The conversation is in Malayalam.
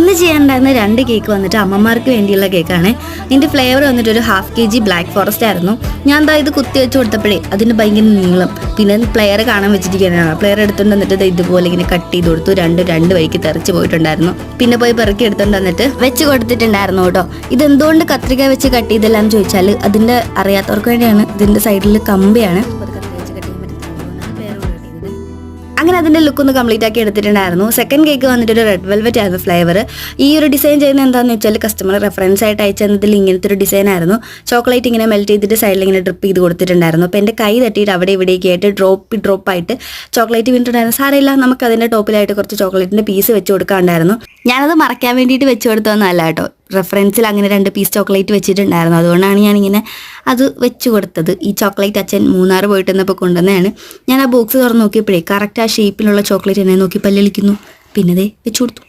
ഇന്ന് ചെയ്യാനുണ്ടായിരുന്ന 2 കേക്ക് വന്നിട്ട് അമ്മമാർക്ക് വേണ്ടിയുള്ള കേക്കാണ്. ഇതിൻ്റെ ഫ്ലേവർ വന്നിട്ട് ഒരു 1/2 kg ബ്ലാക്ക് ഫോറസ്റ്റ് ആയിരുന്നു. ഞാൻ എന്താ ഇത് കുത്തി വെച്ച് കൊടുത്തപ്പോഴേ അതിന് ഭയങ്കര നീളം, പിന്നെ പ്ലെയർ കാണാൻ വെച്ചിരിക്കുകയാണ്. പ്ലെയർ എടുത്തുകൊണ്ട് വന്നിട്ട് ഇതുപോലെ ഇങ്ങനെ കട്ട് ചെയ്ത് കൊടുത്തു. രണ്ട് വഴിക്ക് തെറിച്ച് പോയിട്ടുണ്ടായിരുന്നു. പിന്നെ പോയി പെറുക്കി എടുത്തുകൊണ്ട് വന്നിട്ട് വെച്ച് കൊടുത്തിട്ടുണ്ടായിരുന്നു കേട്ടോ. ഇതെന്തുകൊണ്ട് കത്രിക വെച്ച് കട്ട് ചെയ്തില്ല എന്ന് ചോദിച്ചാൽ അതിൻ്റെ അറിയാത്തവർക്ക് വേണ്ടിയാണ്. ഇതിൻ്റെ സൈഡിൽ കമ്പിയാണ്. അങ്ങനെ അതിൻ്റെ ലുക്ക് ഒന്ന് കംപ്ലീറ്റ് ആക്കി എടുത്തിട്ടുണ്ടായിരുന്നു. സെക്കൻഡ് കേക്ക് വന്നിട്ട് ഒരു റെഡ് വെൽവെറ്റ് ആയിരുന്നു ഫ്ലേവർ. ഈ ഒരു ഡിസൈൻ ചെയ്യുന്നത് എന്താണെന്ന് വെച്ചാൽ കസ്റ്റമർ റെഫറൻസ് ആയിട്ട് അയച്ചു തന്നതിൽ ഇങ്ങനത്തെ ഒരു ഡിസൈൻ ആയിരുന്നു. ചോക്ലേറ്റ് ഇങ്ങനെ മെൽറ്റ് ചെയ്തിട്ട് സൈഡിൽ ഇങ്ങനെ ഡ്രിപ്പ് ചെയ്ത് കൊടുത്തിട്ടുണ്ടായിരുന്നു. അപ്പോൾ എൻ്റെ കൈ തട്ടിയിട്ട് അവിടെ ഇവിടേക്ക് ആയിട്ട് ഡ്രോപ്പായിട്ട് ചോക്ലേറ്റ് വീണിട്ടുണ്ടായിരുന്നു. സാരമില്ല, നമുക്ക് അതിൻ്റെ ടോപ്പിലായിട്ട് കുറച്ച് ചോക്ലേറ്റിൻ്റെ പീസ് വെച്ച് കൊടുക്കാണ്ടായിരുന്നു. ഞാനത് മറയ്ക്കാൻ വേണ്ടിയിട്ട് വെച്ച് കൊടുത്തതൊന്നല്ല കേട്ടോ. റെഫറൻസിൽ അങ്ങനെ 2 പീസ് ചോക്ലേറ്റ് വെച്ചിട്ടുണ്ടായിരുന്നു. അതുകൊണ്ടാണ് ഞാനിങ്ങനെ അത് വെച്ച് കൊടുത്തത്. ഈ ചോക്ലേറ്റ് അച്ഛൻ മൂന്നാർ പോയിട്ട് വന്നപ്പോൾ കൊണ്ടുവന്നതാണ്. ഞാൻ ആ ബോക്സ് തുറന്ന് നോക്കിയപ്പോഴേ കറക്റ്റ് ആ ഷേപ്പിലുള്ള ചോക്ലേറ്റ് എന്നെ നോക്കി പല്ലിളിക്കുന്നു. പിന്നെ ദേ വെച്ച് കൊടുത്തു.